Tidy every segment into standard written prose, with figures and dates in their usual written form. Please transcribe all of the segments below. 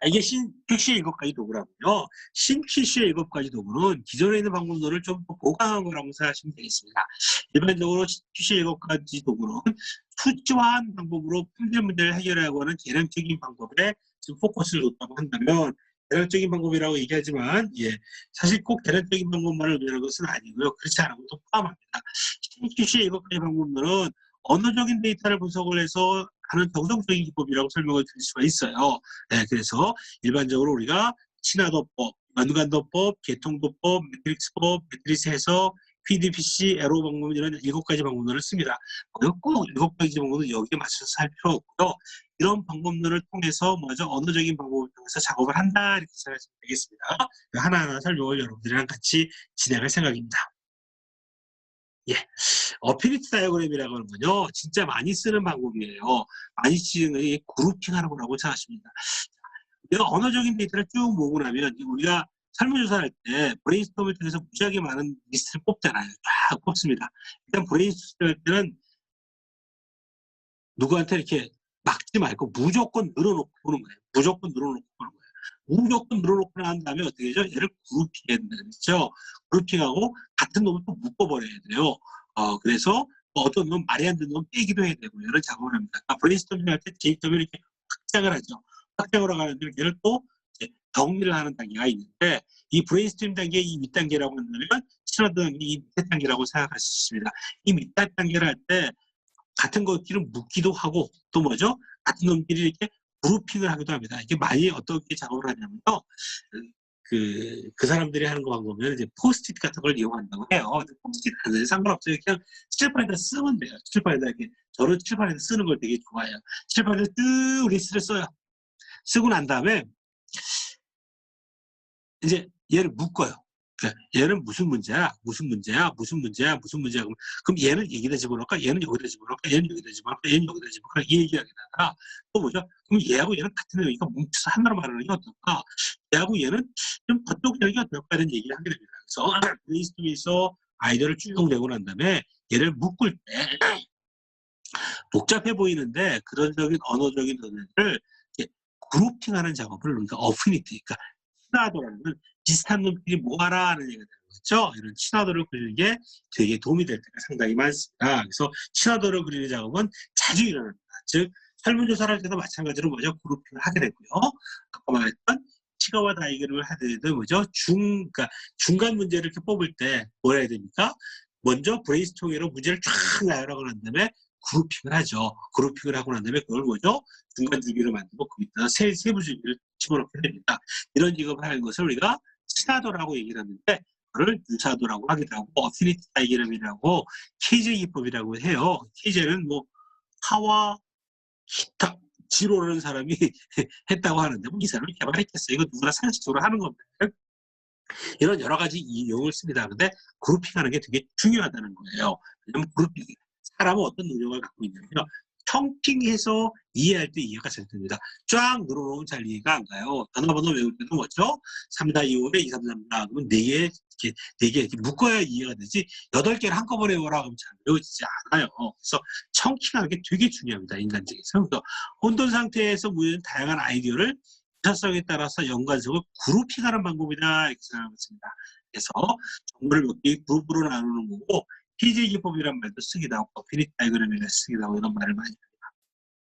이게 퀴시의 7가지 도구라고요. 퀴시의 7가지 도구는 기존에 있는 방법론을 좀 더 보강한 거라고 생각하시면 되겠습니다. 일반적으로 퀴시의 7가지 도구는 수치화한 방법으로 풀이된 문제를 해결하려고 하는 개량적인 방법에 지금 포커스를 뒀다고 한다면, 개량적인 방법이라고 얘기하지만 사실 꼭 개량적인 방법만을 의미하는 것은 아니고요. 그렇지 않은 것도 포함합니다. 퀴시의 7가지 방법론은 언어적인 데이터를 분석을 해서 하는 정성적인 기법이라고 설명을 드릴 수가 있어요. 그래서 일반적으로 우리가 친화도법, 연관도법, 개통도법, 매트릭스법, 매트리스 해석, PDPC, 에로 방법, 이런 7가지 방법론을 씁니다. 꼭 7가지 방법은 여기에 맞춰서 살 필요 없고요. 이런 방법론을 통해서 먼저 언어적인 방법을 통해서 작업을 한다, 이렇게 생각하시면 되겠습니다. 하나하나 설명을 여러분들이랑 같이 진행할 생각입니다. 어피니티 다이어그램이라고 하는 건요, 진짜 많이 쓰는 방법이에요. 많이 쓰는 게 그룹핑하는 거라고 생각하십니다. 내가 언어적인 데이터를 쭉 모으고 나면 우리가 설문조사할 때 브레인스토밍을 통해서 무지하게 많은 리스트를 뽑잖아요. 쫙 뽑습니다. 일단 브레인스토밍 할 때는 누구한테 이렇게 막지 말고 무조건 늘어놓고 보는 거예요. 무조건 늘어놓고 보는 거예요. 무조건 늘어놓고 난 다음에 어떻게 되죠? 얘를 그룹핑해야 된다 그랬죠. 그룹핑하고 같은 놈을 또 묶어버려야 돼요. 그래서 어떤 놈 말이 안 되는 놈 빼기도 해야 되고 이런 작업을 합니다. 브레인스토밍 할 때 데이터를 이렇게 확장을 하죠. 확장으로 가는데 얘를 또 정리를 하는 단계가 있는데, 이 브레인스토밍 단계, 이 밑단계라고 한다면 친화도 단계, 이 밑에 단계라고 생각할 수 있습니다. 이 밑단 단계를 할 때 같은 것끼리 묶기도 하고 또 뭐죠? 같은 놈끼리 이렇게 그룹핑을 하기도 합니다. 이게 많이 어떻게 작업을 하냐면요. 그 사람들이 하는 거 보면 이제 포스트잇 같은 걸 이용한다고 해요. 포스트잇 하는 상관없어요. 그냥 칠판에다 쓰면 돼요. 칠판에다 이렇게, 저는 칠판에다 쓰는 걸 되게 좋아해요. 칠판에다 쭉 리스트를 써요. 쓰고 난 다음에 이제 얘를 묶어요. 그러니까 얘는 무슨 문제야? 무슨 문제야? 무슨 문제야? 무슨 문제야? 그럼 얘는 여기다 집어넣을까? 얘는 여기다 집어넣을까? 얘는 여기다 집어넣을까? 얘는 여기다 집어넣을까? 이 얘기하기다가 또 뭐죠? 그럼 얘하고 얘는 같은 내용이니까 뭉쳐서 하나로 말하는 게 어떨까? 얘하고 얘는 좀 저쪽 내용이 어떨까? 이런 얘기를 하게 됩니다. 그래서 브레인스토밍에서 아이디어를 쭉 내고 난 다음에 얘를 묶을 때 복잡해 보이는데 그런적인 언어적인 의미를 그룹핑하는 작업을 우리가 어피니티, 그러니까 친화도라는 비슷한 놈끼리 모아라는 얘기가 되는 거죠. 이런 친화도를 그리는 게 되게 도움이 될 때가 상당히 많습니다. 그래서 친화도를 그리는 작업은 자주 일어납니다. 즉 설문조사를 할 때도 마찬가지로 뭐죠? 그룹핑을 하게 되고요. 아까 말했던 시가와 다이그램을 하더라도 뭐죠? 그러니까 중간 문제를 이렇게 뽑을 때 뭐 해야 됩니까? 먼저 브레인스토밍으로 문제를 쫙 나열하고 난 다음에 그룹핑을 하죠. 그룹핑을 하고 난 다음에 그걸 뭐죠? 중간 줄기를 만들고 그 밑에다 세부 줄기를 집어넣게 됩니다. 이런 작업을 하는 것을 우리가 친화도라고 얘기를 하는데, 그걸 유사도라고 하기도 하고 어피니티 다이그램이라고 케이제 기법이라고 해요. 케이제는 뭐 하와 히타 지로라는 사람이 했다고 하는데 뭐 이 사람이 개발했겠어요. 이거 누구나 상식적으로 하는 겁니다. 이런 여러 가지 이용을 씁니다. 근데 그룹핑하는 게 되게 중요하다는 거예요. 왜냐면 그룹핑, 사람은 어떤 능력을 갖고 있냐면요. 청핑해서 이해할 때 이해가 잘 됩니다. 쫙 늘어놓으면 잘 이해가 안 가요. 전화번호 외울 때도 뭐죠? 3425에 2334 그러면 4개, 이렇게 묶어야 이해가 되지 8개를 한꺼번에 외워라 그러면 잘 외워지지 않아요. 그래서 청킹하는 게 되게 중요합니다. 인간적에서. 그래서 혼돈 상태에서 모이는 다양한 아이디어를 유사성에 따라서 연관성을 그룹핑하는 방법이다, 이렇게 생각합니다. 그래서 정보를 몇 개의 그룹으로 나누는 거고, PJ 기법이란 말도 쓰기도 하고 어피니티 다이그램이라 쓰기도 하고 이런 말을 많이 합니다.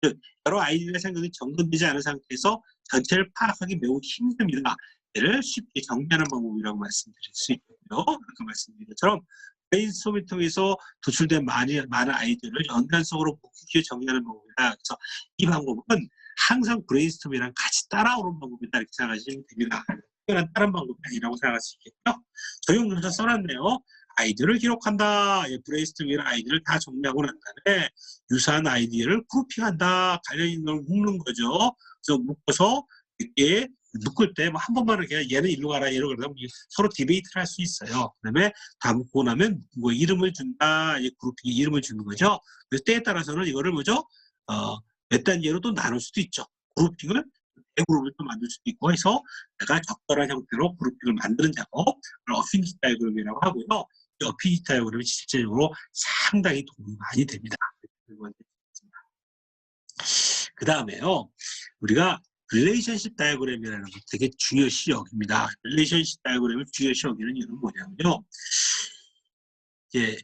즉 여러 아이디어가 생각이 정돈되지 않은 상태에서 전체를 파악하기 매우 힘듭니다. 얘를 쉽게 정리하는 방법이라고 말씀드릴 수 있고요. 아까 말씀드린 것처럼 브레인스토밍을 통해서 도출된 많은 아이디어를 연관성으로 묶기 정리하는 방법이다. 그래서 이 방법은 항상 브레인스토밍이랑 같이 따라오는 방법이다, 이렇게 생각하시면 됩니다. 특별한 다른 방법이 아니라고 생각할 수 있겠죠. 적용조사 써놨네요. 아이디어를 기록한다. 브레인스토밍이랑 아이디어를 다 정리하고 난 다음에 유사한 아이디어를 그룹핑한다. 관련 있는 걸 묶는 거죠. 그래서 묶어서 이렇게 묶을 때 뭐 한 번만 이렇게 얘는 일로 가라, 얘로 가라 서로 디베이트를 할 수 있어요. 그다음에 다 묶고 나면 뭐 이름을 준다. 그룹핑에 이름을 주는 거죠. 그래서 때에 따라서는 이거를 뭐죠? 몇 단계로 또 나눌 수도 있죠. 그룹핑을 대그룹을 또 만들 수도 있고 해서 내가 적절한 형태로 그룹핑을 만드는 작업, 어피니티 다이어그램이라고 하고요. 이 어피니티 다이어그램이 실제적으로 상당히 도움이 많이 됩니다. 그 다음에요, 우리가 릴레이션십 다이어그램이라는 거 되게 중요시 여깁니다. 릴레이션십 다이어그램을 중요시 여기는 이유는 뭐냐면요. 이제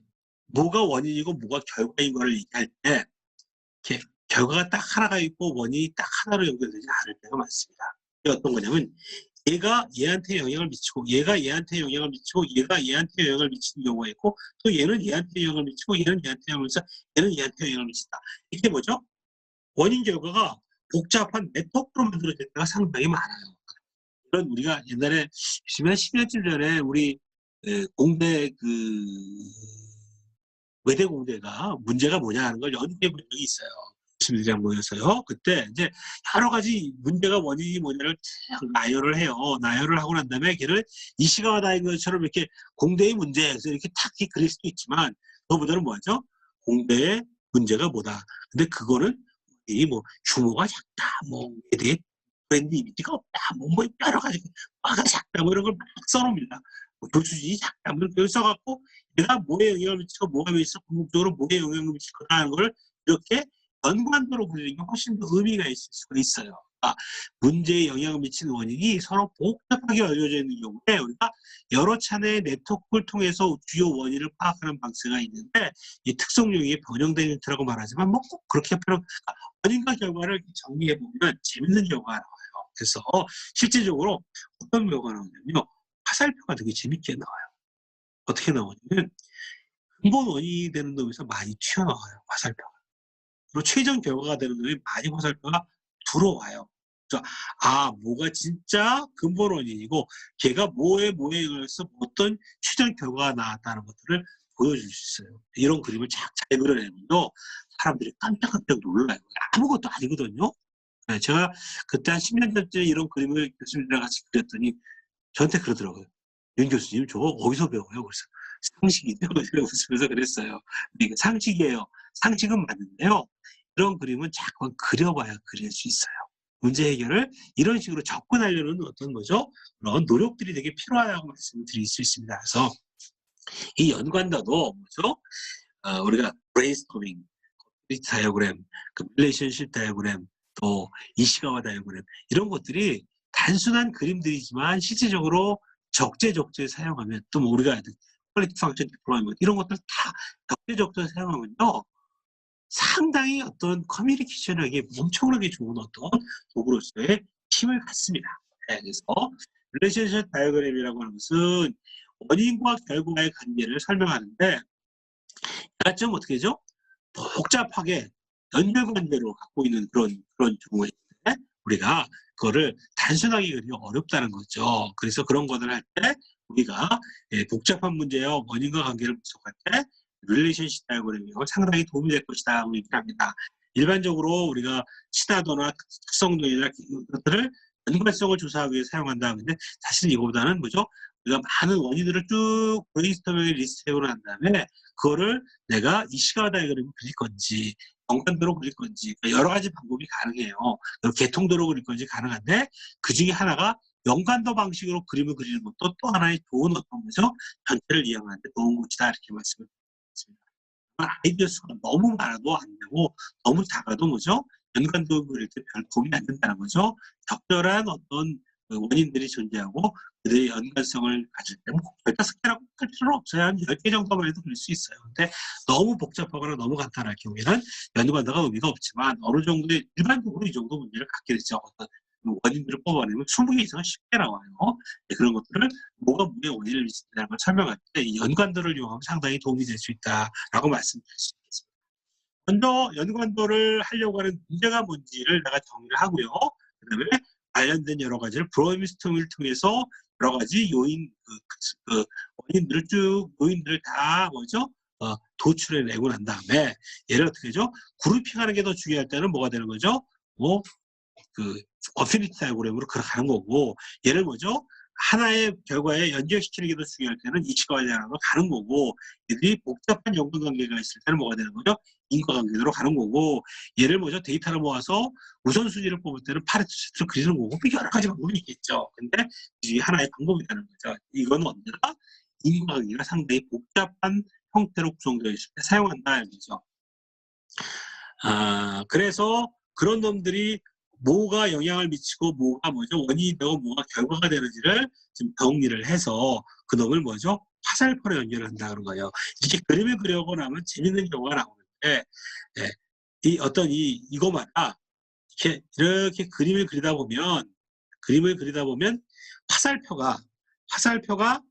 뭐가 원인이고 뭐가 결과인 거를 얘기할 때 이렇게 결과가 딱 하나가 있고 원인이 딱 하나로 연결되지 않을 때가 많습니다. 이게 어떤 거냐면 얘가 얘한테 영향을 미치고 얘가 얘한테 영향을 미치고 얘가 얘한테 영향을 미치는 경우가 있고 또 얘는 얘한테 영향을 미치고 얘는 얘한테 영향을 미치고 얘는 얘한테 영향을 미친다. 이게 뭐죠? 원인 결과가 복잡한 네트워크로 만들어질 때가 상당히 많아요. 그런 우리가 옛날에 10년쯤 전에 우리 공대 외대 공대가 문제가 뭐냐 하는 걸 연구해 본 적이 있어요. 교수들이랑 모여서요. 그때 이제 여러 가지 문제가 원인이 뭐냐를 쫙 나열을 해요. 나열을 하고 난 다음에 걔를 이시가와 다이어처럼 이렇게 공대의 문제에서 이렇게 탁 그릴 수도 있지만 그거보다는 뭐죠? 공대의 문제가 뭐다. 근데 그거는 이 뭐 규모가 작다, 뭐 외대에 브랜드 이미지가 없다, 뭐 여러 가지 과가 작다, 뭐 이런 걸 막 써놓습니다. 뭐 교수진이 작다, 뭐 이렇게 써갖고 내가 뭐에 영향을 미치고 뭐가 미치고 궁극적으로 뭐에 영향을 미칠 거라는 걸 이렇게 연관도로 그리는 게 훨씬 더 의미가 있을 수가 있어요. 그러니까 문제에 영향을 미치는 원인이 서로 복잡하게 알려져 있는 경우에 우리가 여러 차례의 네트워크를 통해서 주요 원인을 파악하는 방식이 있는데 이 특성 용역이 변형된 형태라고 말하지만 뭐 꼭 그렇게 원인과 결과를 정리해 보면 재밌는 결과가 나와요. 그래서 실제적으로 어떤 결과가 나오냐면요. 화살표가 되게 재밌게 나와요. 어떻게 나오냐면 근본 원인이 되는 놈에서 많이 튀어나와요. 화살표가. 그리고 최종 결과가 되는 놈이 많이 화살표가 들어와요. 그래서 뭐가 진짜 근본 원인이고 걔가 뭐에 의해서 어떤 최종 결과가 나왔다는 것들을 보여줄 수 있어요. 이런 그림을 잘 그려내면요. 사람들이 깜짝깜짝 놀라요. 아무것도 아니거든요. 네, 제가 그때 한 10년 전쯤에 이런 그림을 교수님이랑 같이 그렸더니 저한테 그러더라고요. 윤 교수님 저거 어디서 배워요? 그래서 상식이죠. 웃으면서 그랬어요. 근데 이게 상식이에요. 상식은 맞는데요. 이런 그림은 자꾸 그려봐야 그릴 수 있어요. 문제 해결을 이런 식으로 접근하려는 어떤 거죠? 그런 노력들이 되게 필요하다고 말씀을 드릴 수 있습니다. 그래서 이 연관도도 뭐죠? 우리가 브레인스토밍, 다이어그램, 릴레이션십 다이어그램, 또 이시가와 다이어그램 이런 것들이 단순한 그림들이지만 실질적으로 적재적소에 사용하면 또 뭐 우리가 퀄리티 펑션 디플로이먼트 이런 것들 다 적재적소에 사용하면요. 상당히 어떤 커뮤니케이션하기 엄청나게 좋은 어떤 도구로서의 힘을 갖습니다. 네, 그래서 릴레이션십 다이어그램이라고 하는 것은 원인과 결과의 관계를 설명하는데 약간 좀 어떻게 되죠? 복잡하게 연결관계로 갖고 있는 그런 경우에 우리가 그거를 단순하게 그리기 어렵다는 거죠. 그래서 그런 것을 할 때 우리가 복잡한 문제와 원인과 관계를 분석할 때 릴레이션십 다이어그램이 상당히 도움이 될 것이다 하고 얘기를 합니다. 일반적으로 우리가 친화도나 특성도나 이것들을 연관성을 조사하기 위해 사용한다. 근데 사실 이거보다는 뭐죠? 우리가 많은 원인들을 쭉 브레인스토밍 리스트해오고 난 다음에 그거를 내가 이시가와 다이어그램을 그릴 건지 연관도로 그릴 건지 여러 가지 방법이 가능해요. 개통도로 그릴 건지 가능한데 그중에 하나가 연관도 방식으로 그림을 그리는 것도 또 하나의 좋은 어떤 거죠. 전체를 이해하는 데 좋은 것이다 이렇게 말씀을 드렸습니다. 아이디어 수가 너무 많아도 안 되고 너무 작아도 뭐죠? 연관도 그릴 때 별 도움이 안 된다는 거죠. 적절한 어떤 원인들이 존재하고 그들의 연관성을 가질 때는 꼭 15개라고 할 필요는 없어요. 한 10개 정도만 해도 그릴 수 있어요. 근데 너무 복잡하거나 너무 간단할 경우에는 연관도가 의미가 없지만 어느 정도의 일반적으로 이 정도 문제를 갖게 되죠. 어떤 원인들을 뽑아내면 20개 이상은 쉽게 나와요. 네, 그런 것들을 뭐가 뭐의 원인을 미친다는 걸 설명할 때 이 연관도를 이용하면 상당히 도움이 될 수 있다라고 말씀드릴 수 있겠습니다. 먼저 연관도를 하려고 하는 문제가 뭔지를 내가 정리를 하고요. 그다음에 관련된 여러 가지를 브레인스토밍을 통해서 여러 가지 원인들을 쭉 요인들을 다 뭐죠? 도출해내고 난 다음에 얘를 어떻게 하죠? 그룹핑하는 게 더 중요할 때는 뭐가 되는 거죠? 뭐 어피니티 다이어그램으로 가는 거고 얘를 뭐죠? 하나의 결과에 연결시키는 게 더 중요할 때는 이치과에 대한 걸 가는 거고 얘들이 복잡한 연관관계가 있을 때는 뭐가 되는 거죠? 인과관계로 가는 거고 얘를 뭐죠? 데이터를 모아서 우선순위를 뽑을 때는 파레토 차트를 그리는 거고 여러 가지 방법이 있겠죠. 근데 이 중에 하나의 방법이라는 거죠. 이건 언제나 인과관계가 상당히 복잡한 형태로 구성되어 있을 때 사용한다는 거죠. 그래서 그런 놈들이 뭐가 영향을 미치고 뭐가 뭐죠? 원인이 되고 뭐가 결과가 되는지를 좀 정리를 해서 그놈을 뭐죠? 화살표로 연결한다 그런 거예요. 이렇게 그림을 그려고 나면 재밌는 경우가 나오는데 예, 이 어떤 이거마다 이렇게 그림을 그리다 보면 화살표가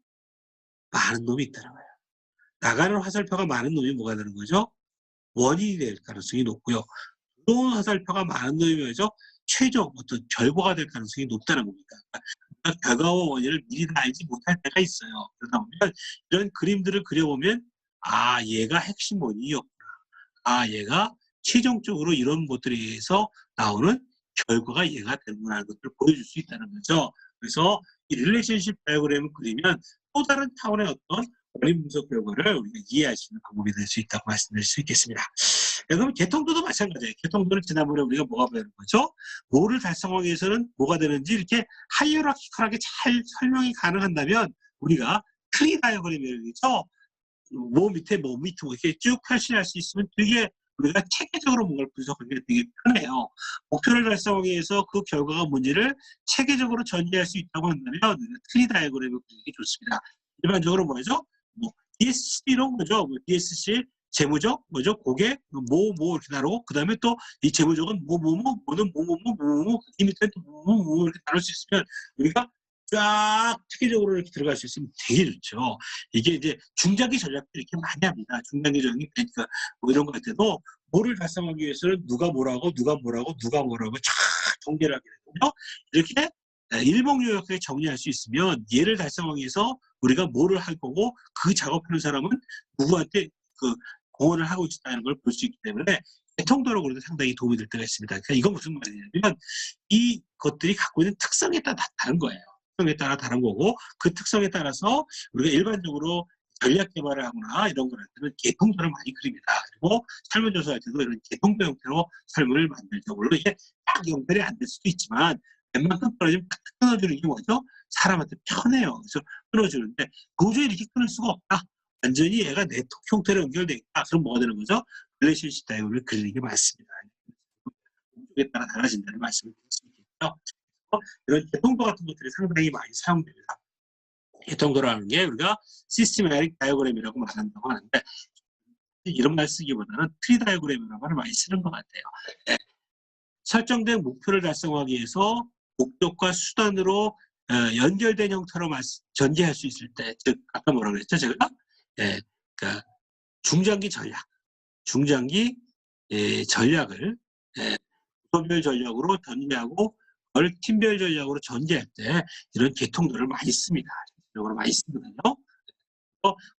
많은 놈이 있다는 거예요. 나가는 화살표가 많은 놈이 뭐가 되는 거죠? 원인이 될 가능성이 높고요. 들어온 화살표가 많은 놈이 뭐죠? 최종 어떤 결과가 될 가능성이 높다는 겁니다. 그러니까 결과와 원인을 미리 다 알지 못할 때가 있어요. 그러다 보면 이런 그림들을 그려보면 아 얘가 핵심 원인이었구나. 아 얘가 최종적으로 이런 것들에 의해서 나오는 결과가 얘가 되는구나 하는 것들을 보여줄 수 있다는 거죠. 그래서 이 릴레이션십 다이어그램을 그리면 또 다른 차원의 어떤 원인 분석 결과를 우리가 이해할 수 있는 방법이 될 수 있다고 말씀드릴 수 있겠습니다. 그럼 개통도도 마찬가지예요. 개통도는 지난번에 우리가 뭐가 배우는 거죠? 뭐를 달성하기 위해서는 뭐가 되는지 이렇게 하이어라키컬하게 잘 설명이 가능한다면 우리가 트리 다이어그램이라고 그러죠. 뭐 밑에 뭐 이렇게 쭉 펼쳐할 수 있으면 되게 우리가 체계적으로 뭔가를 분석하기가 되게 편해요. 목표를 달성하기 위해서 그 결과가 뭔지를 체계적으로 전개할 수 있다고 한다면 트리 다이어그램을 그리기 좋습니다. 일반적으로 뭐죠? 뭐 DSC 이런 거죠. 뭐 DSC 재무적 뭐죠? 고객 뭐 이렇게 나누고 그다음에 또 이 재무적은 뭐는 이 밑에 또 이렇게 나눌 수 있으면 우리가 쫙 체계적으로 이렇게 들어갈 수 있으면 되게 좋죠. 이게 이제 중장기 전략도 이렇게 많이 합니다. 중장기 전략이 그러니까 뭐 이런 거 할 때도 뭐를 달성하기 위해서는 누가 뭐라고 쫙 정리를 하게 되거든요. 이렇게 일목요연하게 정리할 수 있으면 얘를 달성하기 위해서 우리가 뭐를 할 거고 그 작업하는 사람은 누구한테 그 공헌을 하고 있다는 걸 볼 수 있기 때문에 개통도로도 상당히 도움이 될 때가 있습니다. 그러니까 이건 무슨 말이냐면 이 것들이 갖고 있는 특성에 따라 다른 거예요. 특성에 따라 다른 거고 그 특성에 따라서 우리가 일반적으로 전략 개발을 하거나 이런 걸 할 때는 개통도를 많이 그립니다. 그리고 설문조사 할 때도 이런 개통도 형태로 설문을 만들죠. 물론 이게 딱 연결이 안 될 수도 있지만 웬만큼 떨어지면 딱 끊어주는 게 뭐죠? 사람한테 편해요. 그래서 끊어주는데 도저히 이렇게 끊을 수가 없다. 완전히 얘가 네트워크 형태로 연결돼 있다. 그럼 뭐가 되는 거죠? 릴레이션십 다이어그램을 그리는 게 맞습니다. 목적에 따라 달라진다는 말씀을 드릴 수 있겠죠. 이런 개통도 같은 것들이 상당히 많이 사용됩니다. 개통도라는 게 우리가 시스테마틱 다이어그램이라고 말한다고 하는데 이런 말 쓰기보다는 트리 다이어그램이라는 말을 많이 쓰는 것 같아요. 네. 설정된 목표를 달성하기 위해서 목적과 수단으로 연결된 형태로 전개할 수 있을 때, 즉 아까 뭐라고 그랬죠 제가? 예, 그러니까 중장기 전략을 부서별 전략으로 전개하고 팀별 전략으로 전개할 때 이런 개통도를 많이 씁니다. 적으로 많이 쓰거든요.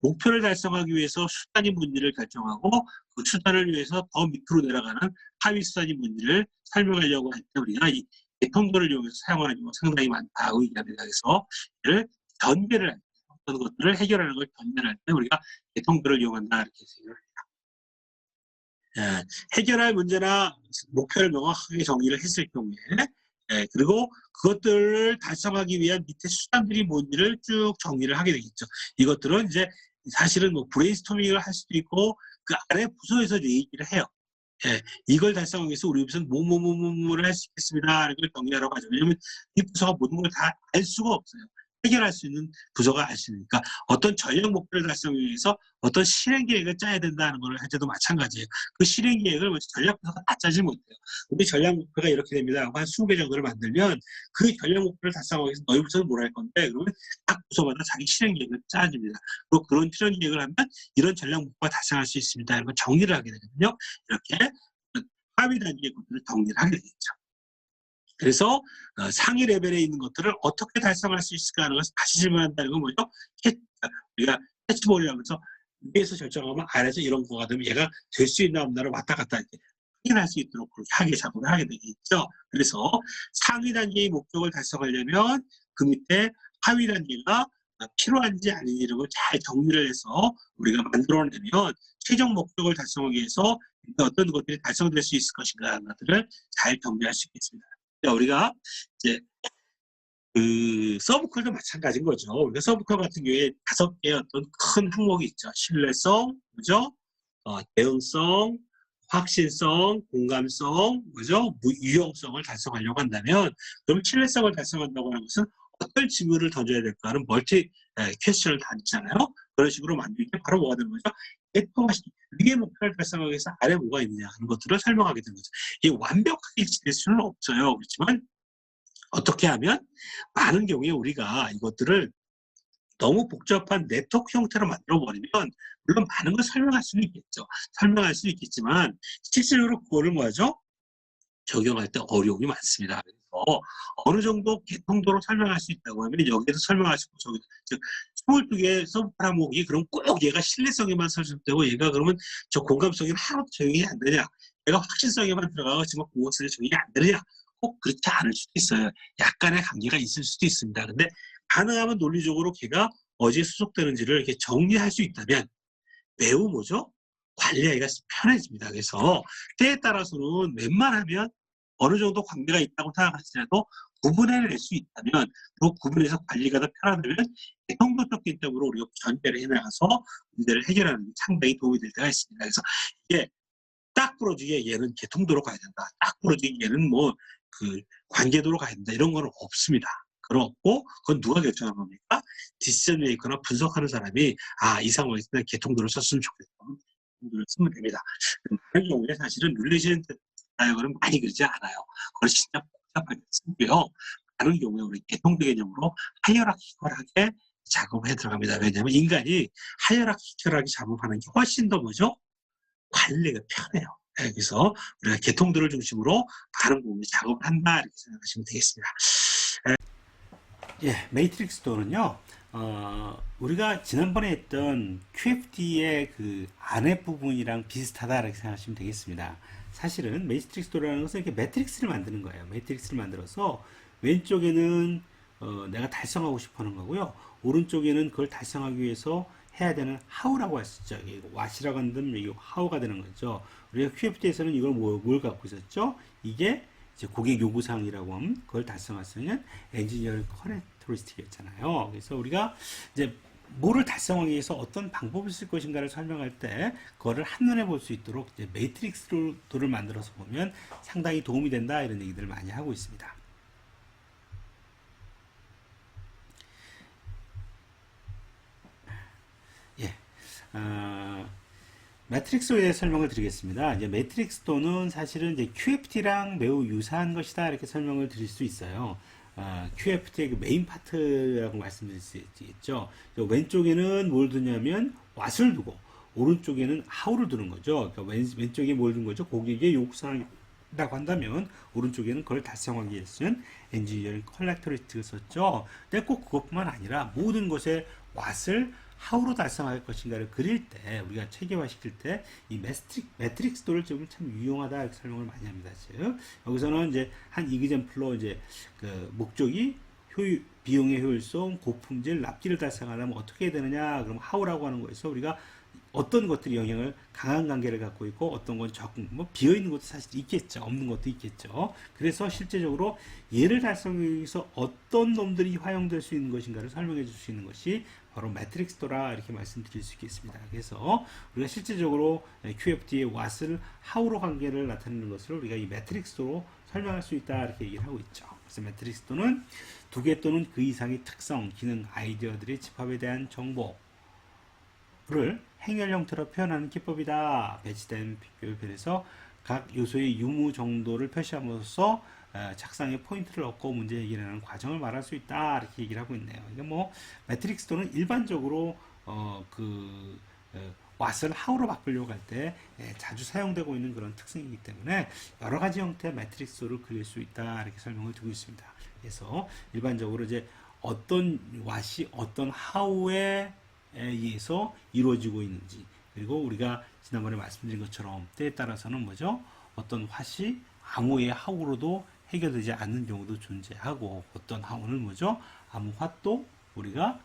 목표를 달성하기 위해서 수단이 뭔지를 결정하고 그 수단을 위해서 더 밑으로 내려가는 하위 수단이 뭔지를 설명하려고 할 때 우리가 이 개통도를 이용해서 사용하는 경우가 상당히 많다. 의견이라 해서 이를 전개를 할 때, 어떤 것들을 해결하는 걸 전개할 때 우리가 개통도를 이용한다 이렇게 생각을 합니다. 해결할 문제나 목표를 명확하게 정리를 했을 경우에 그리고 그것들을 달성하기 위한 밑에 수단들이 뭔지를 쭉 정리를 하게 되겠죠. 이것들은 이제 사실은 뭐 브레인스토밍을 할 수도 있고 그 아래 부서에서 얘기를 해요. 이걸 달성하기 위해서 우리 무슨 뭐를 할 수 있겠습니다. 이걸 정리하라고 하죠. 왜냐하면 이 부서가 모든 걸 다 알 수가 없어요. 해결할 수 있는 부서가 알 수 있으니까 어떤 전략 목표를 달성하기 위해서 어떤 실행 계획을 짜야 된다는 걸 할 때도 마찬가지예요. 그 실행 계획을 전략 부서가 다 짜지 못해요. 우리 전략 목표가 이렇게 됩니다. 한 20개 정도를 만들면 그 전략 목표를 달성하기 위해서 너희 부서는 뭘 할 건데 그러면 각 부서마다 자기 실행 계획을 짜집니다. 그리고 그런 실행 계획을 하면 이런 전략 목표가 달성할 수 있습니다. 이런 걸 정리를 하게 되거든요. 이렇게 하위 단계의 것들을 정리를 하게 되겠죠. 그래서 상위 레벨에 있는 것들을 어떻게 달성할 수 있을까 하는 것을 다시 질문한다는 건 뭐죠? 우리가 캐치볼이라고 해서 위에서 결정하면 아래에서 이런 거가 되면 얘가 될 수 있나 없나를 왔다 갔다 이렇게 확인할 수 있도록 그렇게 하게 작업을 하게 되겠죠. 그래서 상위 단계의 목적을 달성하려면 그 밑에 하위 단계가 필요한지 아닌지 이런 걸 잘 정리를 해서 우리가 만들어내면 최종 목적을 달성하기 위해서 어떤 것들이 달성될 수 있을 것인가 하는 것들을 잘 정리할 수 있겠습니다. 우리가 이제 그 서브콜도 마찬가지인 거죠. 우리가 서브콜 같은 경우에 5개의 어떤 큰 항목이 있죠. 신뢰성, 그죠? 대응성, 확신성, 공감성, 그죠? 유용성을 달성하려고 한다면, 그럼 신뢰성을 달성한다고 하는 것은 어떤 질문을 던져야 될까는 멀티 퀘스천을 다 있잖아요. 그런 식으로 만들 때 바로 뭐가 되는 거죠? 개통하시 위의 목표를 달성하기 위해서 아래 뭐가 있느냐 하는 것들을 설명하게 되는 거죠. 이게 완벽하게 일치될 수는 없어요. 그렇지만 어떻게 하면 많은 경우에 우리가 이것들을 너무 복잡한 네트워크 형태로 만들어 버리면 물론 많은 걸 설명할 수는 있겠죠. 설명할 수 있겠지만 실질적으로 그거를 뭐하죠? 적용할 때 어려움이 많습니다. 그래서 어느 정도 개통도로 설명할 수 있다고 하면 여기에서 설명할 수 있고 저기 즉 22개의 서브 파라목이 그럼 꼭 얘가 신뢰성에만 설정되고 얘가 그러면 저 공감성에는 하나도 적용이 안 되냐? 얘가 확신성에만 들어가고 지금 공감성에 적용이 안 되느냐? 꼭 그렇지 않을 수도 있어요. 약간의 관계가 있을 수도 있습니다. 근데 가능하면 논리적으로 걔가 어디에 수속되는지를 이렇게 정리할 수 있다면 매우 뭐죠? 관리하기가 편해집니다. 그래서 때에 따라서는 웬만하면 어느 정도 관계가 있다고 생각할지라도 구분해낼 수 있다면 그 구분해서 관리가 더 편하다면 형도적인 점으로 우리가 전제를 해나가서 문제를 해결하는 게 상당히 도움이 될 때가 있습니다. 그래서 이게 딱 부러지게 얘는 개통도로 가야 된다. 딱 부러지게 얘는 뭐 그 관계도로 가야 된다. 이런 거는 없습니다. 그렇고 그건 누가 결정하는 겁니까? 디시전 메이커나 분석하는 사람이 이 상황에서 개통도를 썼으면 좋겠다. 개통도를 쓰면 됩니다. 그런 경우에 사실은 룰리지언 다이어그램 많이 그러지 않아요. 그걸 진짜 복잡하게 쓰고요. 다른 경우에 우리 개통도 개념으로 하이어라키컬하게 작업해 들어갑니다. 왜냐하면 인간이 하이어라키컬하게 작업하는 게 훨씬 더 뭐죠? 관리가 편해요. 네, 그래서 우리가 개통들을 중심으로 많은 부분을 작업을 한다 이렇게 생각하시면 되겠습니다. 예, 매트릭스 도는요, 우리가 지난번에 했던 QFD의 그 안에 부분이랑 비슷하다 이렇게 생각하시면 되겠습니다. 사실은 매트릭스 도라는 것은 이렇게 매트릭스를 만드는 거예요. 매트릭스를 만들어서 왼쪽에는 내가 달성하고 싶어 하는 거고요. 오른쪽에는 그걸 달성하기 위해서 해야 되는 how라고 했었죠. what이라고 한다면 여기 how가 되는 거죠. 우리가 QFD에서는 이걸 뭘 갖고 있었죠? 이게 이제 고객 요구사항이라고 하면 그걸 달성할 수 있는 엔지니어링 커넥터리스틱이었잖아요. 그래서 우리가 이제 뭐를 달성하기 위해서 어떤 방법을 쓸 것인가를 설명할 때 그거를 한눈에 볼 수 있도록 이제 매트릭스를 만들어서 보면 상당히 도움이 된다 이런 얘기들을 많이 하고 있습니다. 예. 매트릭스에 대해 설명을 드리겠습니다. 이제 매트릭스 도는 사실은 이제 QFT랑 매우 유사한 것이다 이렇게 설명을 드릴 수 있어요. QFT의 그 메인 파트라고 말씀드릴 수 있겠죠. 왼쪽에는 뭘 두냐면 what을 두고 오른쪽에는 how를 두는 거죠. 그러니까 왼쪽에 뭘 두는 거죠? 고객의 요구사항이라고 한다면 오른쪽에는 그걸 달성하기 위해서는 엔지니어링 컬렉터리스틱을 썼죠. 근데 꼭 그것뿐만 아니라 모든 것에 what을 how로 달성할 것인가를 그릴 때 우리가 체계화 시킬 때 이 매트릭스 도를 좀 참 유용하다 이렇게 설명을 많이 합니다. 즉 여기서는 이제 한 이그젬플로 이제 그 목적이 비용의 효율성, 고품질, 납기를 달성하려면 어떻게 해야 되느냐? 그럼 how라고 하는 거에서 우리가 어떤 것들이 영향을 강한 관계를 갖고 있고 어떤 건 적은 뭐 비어 있는 것도 사실 있겠죠. 없는 것도 있겠죠. 그래서 실제적으로 얘를 달성하기 위해서 어떤 놈들이 활용될 수 있는 것인가를 설명해 줄 수 있는 것이 바로 매트릭스도라 이렇게 말씀드릴 수 있겠습니다. 그래서 우리가 실제적으로 QFD의 what을 how로 관계를 나타내는 것을 우리가 이 매트릭스도로 설명할 수 있다 이렇게 얘기를 하고 있죠. 그래서 매트릭스도는 두 개 또는 그 이상의 특성, 기능, 아이디어들의 집합에 대한 정보를 행렬 형태로 표현하는 기법이다. 배치된 표현에서 각 요소의 유무 정도를 표시함으로써 작상의 포인트를 얻고 문제 해결하는 과정을 말할 수 있다. 이렇게 얘기를 하고 있네요. 이게 뭐 매트릭스도는 일반적으로 what을 how로 바꾸려고 할 때 자주 사용되고 있는 그런 특성이기 때문에 여러 가지 형태의 매트릭스도를 그릴 수 있다. 이렇게 설명을 드리고 있습니다. 그래서 일반적으로 이제 어떤 what이 어떤 how에 의해서 이루어지고 있는지 그리고 우리가 지난번에 말씀드린 것처럼 때에 따라서는 뭐죠? 어떤 what이 아무의 how로도 해결되지 않는 경우도 존재하고 어떤 how는 뭐죠? 아무 what도 우리가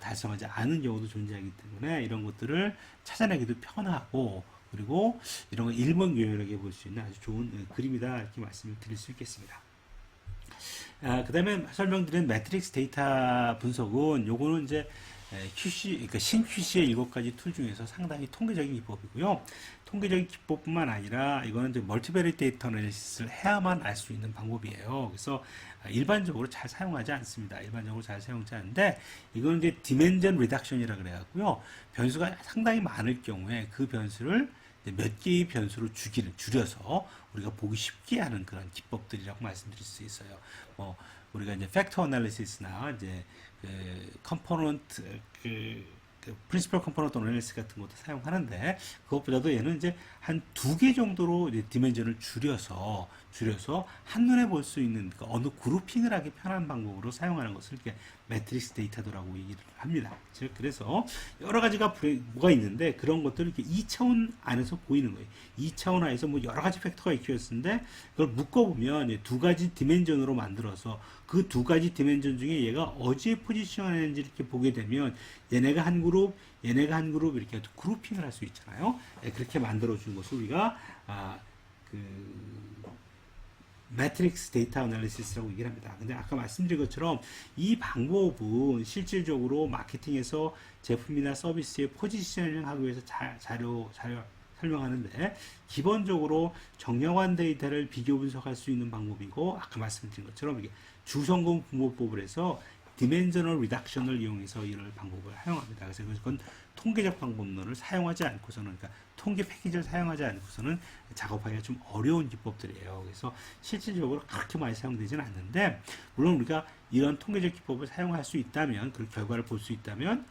달성하지 않은 경우도 존재하기 때문에 이런 것들을 찾아내기도 편하고 그리고 이런 거 일목요연하게 볼 수 있는 아주 좋은 그림이다 이렇게 말씀을 드릴 수 있겠습니다. 그 다음에 설명드린 매트릭스 데이터 분석은 요거는 이제 QC, 그러니까 신QC의 7가지 툴 중에서 상당히 통계적인 기법이고요. 통계적인 기법뿐만 아니라 이거는 이제 멀티베리 데이터 애널리시스를 해야만 알 수 있는 방법이에요. 그래서 일반적으로 잘 사용하지 않습니다. 일반적으로 잘 사용하지 않는데 이거는 이제 디멘전 리덕션이라 그래가고요. 변수가 상당히 많을 경우에 그 변수를 몇 개의 변수로 줄여서 우리가 보기 쉽게 하는 그런 기법들이라고 말씀드릴 수 있어요. 뭐 우리가 이제 팩터 애널리시스나 이제 그 컴포넌트 그 프린시플 컴포넌트 애널리시스 같은 것도 사용하는데 그것보다도 얘는 이제 한 2개 정도로 이제 디멘전을 줄여서 한눈에 볼 수 있는 그 어느 그룹핑을 하기 편한 방법으로 사용하는 것을 이렇게 매트릭스 데이터도라고 얘기를 합니다. 즉 그래서 여러 가지가 뭐가 있는데 그런 것들을 이렇게 2차원 안에서 보이는 거예요. 2차원 안에서 뭐 여러 가지 팩터가 익혀졌는데 그걸 묶어보면 2가지 디멘전으로 만들어서 그 2가지 디멘전 중에 얘가 어디에 포지션했는지 이렇게 보게 되면 얘네가 한 그룹, 얘네가 한 그룹 이렇게 그룹핑을 할 수 있잖아요. 그렇게 만들어 준 것을 우리가 매트릭스 데이터 애널리시스라고 얘기를 합니다. 근데 아까 말씀드린 것처럼 이 방법은 실질적으로 마케팅에서 제품이나 서비스의 포지셔닝 하기 위해서 자료 설명하는데 기본적으로 정량한 데이터를 비교 분석할 수 있는 방법이고 아까 말씀드린 것처럼 이게 주성공 분모법을 해서 디멘저널 리덕션을 이용해서 이런 방법을 사용합니다. 그래서 그건 통계적 방법론을 사용하지 않고서는 그러니까 통계 패키지를 사용하지 않고서는 작업하기가 좀 어려운 기법들이에요. 그래서 실질적으로 그렇게 많이 사용되지는 않는데 물론 우리가 이런 통계적 기법을 사용할 수 있다면 그 결과를 볼 수 있다면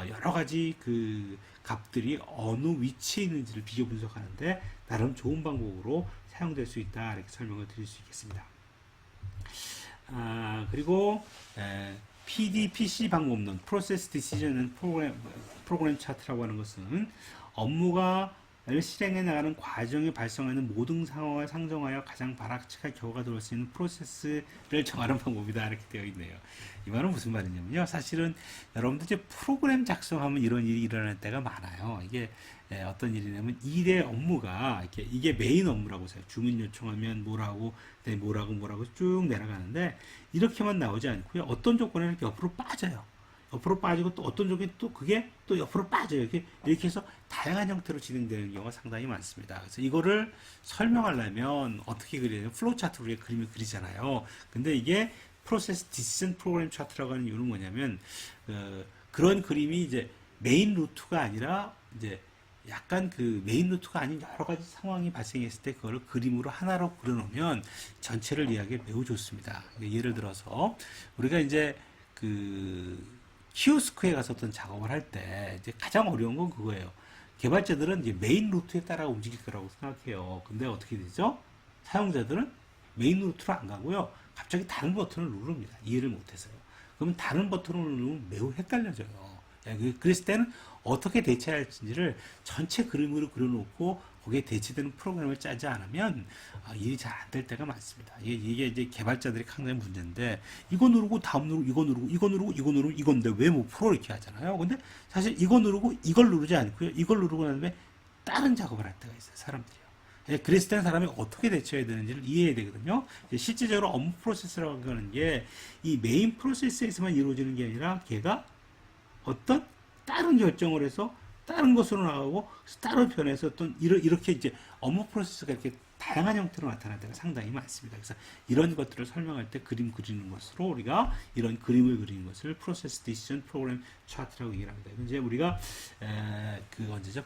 여러 가지 그 값들이 어느 위치에 있는지를 비교 분석하는데 나름 좋은 방법으로 사용될 수 있다 이렇게 설명을 드릴 수 있겠습니다. 그리고 PDPC 방법론 Process Decision 프로그램 차트라고 하는 것은 업무가 실행해 나가는 과정에 발생하는 모든 상황을 상정하여 가장 바람직한 결과가 들어올 수 있는 프로세스를 정하는 방법이다 이렇게 되어 있네요. 이 말은 무슨 말이냐면요. 사실은 여러분들 이제 프로그램 작성하면 이런 일이 일어날 때가 많아요. 이게 어떤 일이냐면 일의 업무가 이게 메인 업무라고 해서 주문 요청하면 뭐라고 쭉 내려가는데 이렇게만 나오지 않고요. 어떤 조건에 이렇게 옆으로 빠져요. 옆으로 빠지고 또 어떤 쪽에 또 그게 또 옆으로 빠져요. 이렇게 해서 다양한 형태로 진행되는 경우가 상당히 많습니다. 그래서 이거를 설명하려면 어떻게 그리냐면 플로우 차트로 우리가 그림을 그리잖아요. 근데 이게 프로세스 디시전 프로그램 차트라고 하는 이유는 뭐냐면 그런 그림이 이제 메인 루트가 아니라 이제 약간 그 메인 루트가 아닌 여러 가지 상황이 발생했을 때 그거를 그림으로 하나로 그려놓으면 전체를 이해하기 매우 좋습니다. 예를 들어서 우리가 이제 그 키오스크에 가서 어떤 작업을 할 때 이제 가장 어려운 건 그거예요. 개발자들은 이제 메인 루트에 따라 움직일 거라고 생각해요. 근데 어떻게 되죠? 사용자들은 메인 루트로 안 가고요. 갑자기 다른 버튼을 누릅니다. 이해를 못해서요. 그러면 다른 버튼을 누르면 매우 헷갈려져요. 그랬을 때는 어떻게 대체할지를 전체 그림으로 그려놓고 거기에 대체되는 프로그램을 짜지 않으면 일이 잘 안 될 때가 많습니다. 이게 이제 개발자들이 상당히 문제인데 이거 누르고 다음 누르고 이거 누르고 이거 누르고 이거 누르고 이건데 왜 못 풀어 이렇게 하잖아요. 근데 사실 이거 누르고 이걸 누르지 않고요. 이걸 누르고 난 다음에 다른 작업을 할 때가 있어요. 사람들이요. 그랬을 때는 사람이 어떻게 대처해야 되는지를 이해해야 되거든요. 실질적으로 업무 프로세스라고 하는 게 이 메인 프로세스에서만 이루어지는 게 아니라 걔가 어떤 다른 결정을 해서 다른 것으로 나가고 다른 편에서 어떤 이렇게 이제 업무 프로세스가 이렇게 다양한 형태로 나타날 때가 상당히 많습니다. 그래서 이런 것들을 설명할 때 그림 그리는 것으로 우리가 이런 그림을 그리는 것을 프로세스 디시전 프로그램 차트라고 얘기를 합니다. 이제 우리가 그 언제죠?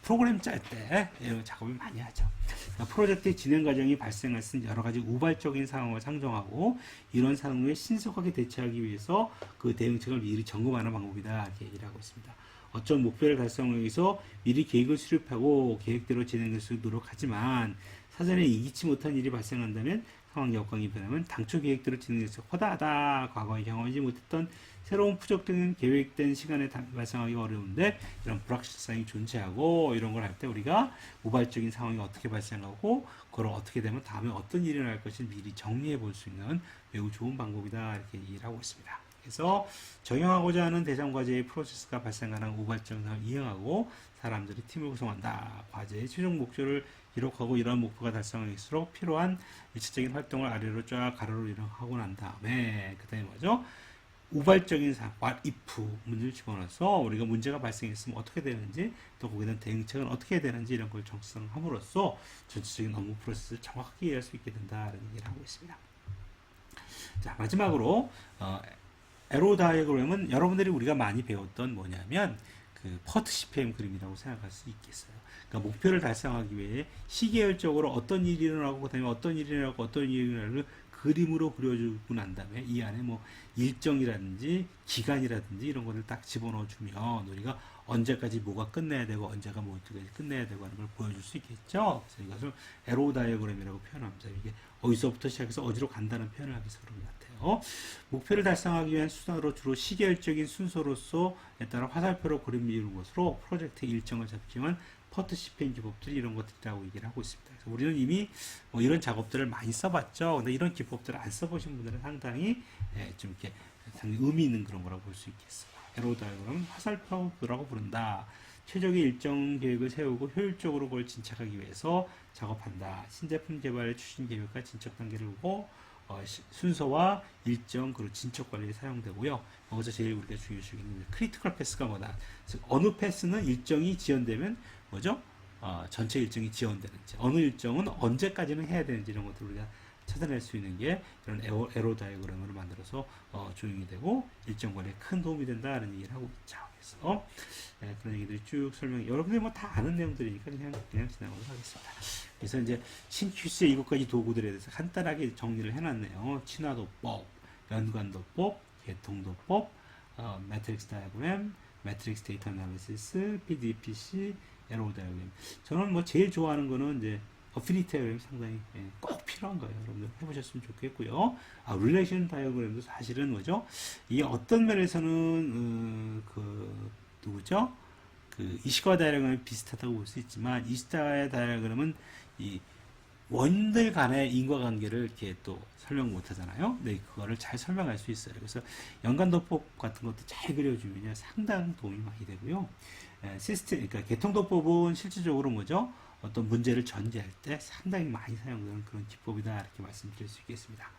프로그램 짤 때 이런 작업을 많이 하죠. 그러니까 프로젝트의 진행 과정이 발생할 수 있는 여러 가지 우발적인 상황을 상정하고 이런 상황에 신속하게 대처하기 위해서 그 대응책을 미리 점검하는 방법이다 이렇게 얘기를 하고 있습니다. 어떤 목표를 달성하기 위해서 미리 계획을 수립하고 계획대로 진행할 수 있도록 노력하지만 사전에 예기치 못한 일이 발생한다면 상황 여건이 변하면 당초 계획대로 진행해서 허다하다 과거에 경험하지 못했던 새로운 부족된 계획된 시간에 발생하기가 어려운데 이런 불확실성이 존재하고 이런 걸 할 때 우리가 우발적인 상황이 어떻게 발생하고 그걸 어떻게 되면 다음에 어떤 일이 일어날 것을 미리 정리해 볼 수 있는 매우 좋은 방법이다 이렇게 얘기를 하고 있습니다. 그래서 적용하고자 하는 대상 과제의 프로세스가 발생하는 우발적인 상황을 이행하고 사람들이 팀을 구성한다. 과제의 최종 목표를 기록하고 이러한 목표가 달성할수록 필요한 일차적인 활동을 아래로 쫙 가로로 이동하고 난 다음에 그 다음에 뭐죠? 우발적인 what if 문제를 집어넣어서 우리가 문제가 발생했으면 어떻게 되는지 또 거기에 대한 대응책은 어떻게 해야 되는지 이런 걸 정성함으로써 전체적인 업무 프로세스를 정확하게 이해할 수 있게 된다는 얘기를 하고 있습니다. 자, 마지막으로 에로 다이어그램은 여러분들이 우리가 많이 배웠던 뭐냐면 그 퍼트 CPM 그림이라고 생각할 수 있겠어요. 그러니까 목표를 달성하기 위해 시계열적으로 어떤 일이 일어나고 그다음에 어떤 일이 일어나고 어떤 일이 일어나고 그림으로 그려주고 난 다음에 이 안에 뭐 일정이라든지 기간이라든지 이런 거를 딱 집어넣어 주면 우리가 언제까지 뭐가 끝내야 되고 언제가 뭐까지 끝내야 되고 하는 걸 보여줄 수 있겠죠. 그래서 이것을 에로 다이어그램이라고 표현합니다. 이게 어디서부터 시작해서 어디로 간다는 표현을 하기 위해서 그런 것 같아요. 목표를 달성하기 위한 수단으로 주로 시계열적인 순서로서 따라 화살표로 그림을 것으로 프로젝트의 일정을 잡지만 퍼트 CPM 기법들이 이런 것들이라고 얘기를 하고 있습니다. 그래서 우리는 이미 뭐 이런 작업들을 많이 써봤죠. 근데 이런 기법들을 안 써보신 분들은 상당히 좀 이렇게 상당히 의미 있는 그런 거라고 볼 수 있겠어요. 에로 다이어그램은 화살표라고 부른다. 최적의 일정 계획을 세우고 효율적으로 그걸 진척하기 위해서 작업한다. 신제품 개발의 추진 계획과 진척 단계를 두고 순서와 일정 그리고 진척 관리에 사용되고요. 여기서 제일 우리가 중요시 여기는 크리티컬 패스가 뭐다. 즉 어느 패스는 일정이 지연되면 뭐죠? 전체 일정이 지연되는지 어느 일정은 언제까지는 해야 되는지 이런 것들 우리가 찾아낼 수 있는 게 이런 에로 다이어그램으로 만들어서 조용히 되고 일정 관리에 큰 도움이 된다는 얘기를 하고 있죠. 그래서 그런 얘기들이 쭉 여러분들이 뭐 다 아는 내용들이니까 그냥 지나가도록 하겠습니다. 그래서 이제 신QC의 7가지 도구들에 대해서 간단하게 정리를 해놨네요. 친화도법, 연관도법, 개통도법, 매트릭스 다이어그램, 매트릭스 데이터 애널리시스, PDPC, 에로 다이어그램. 저는 뭐 제일 좋아하는 거는 이제 어피니티 다이어그램이 상당히 꼭 필요한 거예요. 여러분들 해보셨으면 좋겠고요. 릴레이션 다이어그램도 사실은 뭐죠? 이 어떤 면에서는 누구죠? 그 이시카와 다이어그램이 비슷하다고 볼 수 있지만 이시카와 다이어그램은 이 원들 간의 인과관계를 이렇게 또 설명 못 하잖아요. 근데 그거를 잘 설명할 수 있어요. 그래서 연관도법 같은 것도 잘 그려주면 상당 도움이 많이 되고요. 그러니까 개통도법은 실질적으로 뭐죠? 어떤 문제를 전제할 때 상당히 많이 사용되는 그런 기법이다 이렇게 말씀드릴 수 있겠습니다.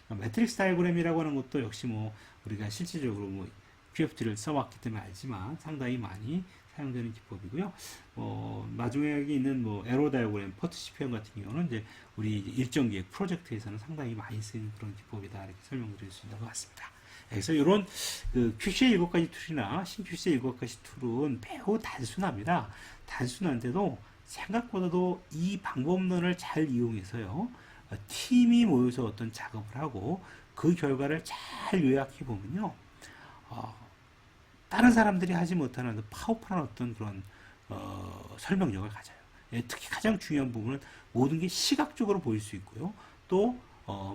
매트릭스 다이어그램이라고 하는 것도 역시 뭐 우리가 실질적으로 뭐 QFT를 써왔기 때문에 알지만 상당히 많이 사용되는 기법이고요. 마지막에 여기 있는 뭐 에로 다이어그램, 퍼트 CPM 같은 경우는 이제 우리 일정 기획 프로젝트에서는 상당히 많이 쓰이는 그런 기법이다 이렇게 설명드릴 수 있는 것 같습니다. 그래서 이런 그 QC의 7가지 툴이나 신QC의 7가지 툴은 매우 단순합니다. 단순한데도 생각보다도 이 방법론을 잘 이용해서요. 팀이 모여서 어떤 작업을 하고 그 결과를 잘 요약해 보면요. 다른 사람들이 하지 못하는 파워풀한 어떤 그런 설명력을 가져요. 특히 가장 중요한 부분은 모든 게 시각적으로 보일 수 있고요. 또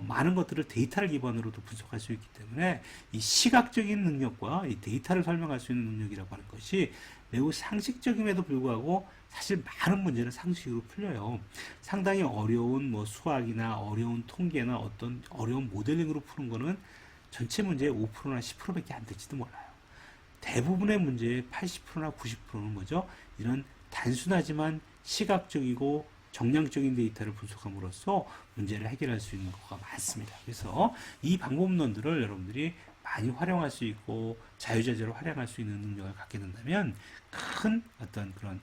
많은 것들을 데이터를 기반으로도 분석할 수 있기 때문에 이 시각적인 능력과 이 데이터를 설명할 수 있는 능력이라고 하는 것이 매우 상식적임에도 불구하고 사실 많은 문제는 상식으로 풀려요. 상당히 어려운 뭐 수학이나 어려운 통계나 어떤 어려운 모델링으로 푸는 거는 전체 문제의 5%나 10%밖에 안 될지도 몰라요. 대부분의 문제의 80%나 90%는 뭐죠? 이런 단순하지만 시각적이고 정량적인 데이터를 분석함으로써 문제를 해결할 수 있는 것가 많습니다. 그래서 이 방법론들을 여러분들이 많이 활용할 수 있고 자유자재로 활용할 수 있는 능력을 갖게 된다면 큰 어떤 그런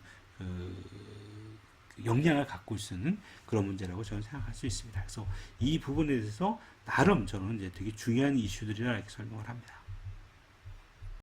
역량을 갖고 있는 그런 문제라고 저는 생각할 수 있습니다. 그래서 이 부분에 대해서 나름 저는 이제 되게 중요한 이슈들이라 이렇게 설명을 합니다.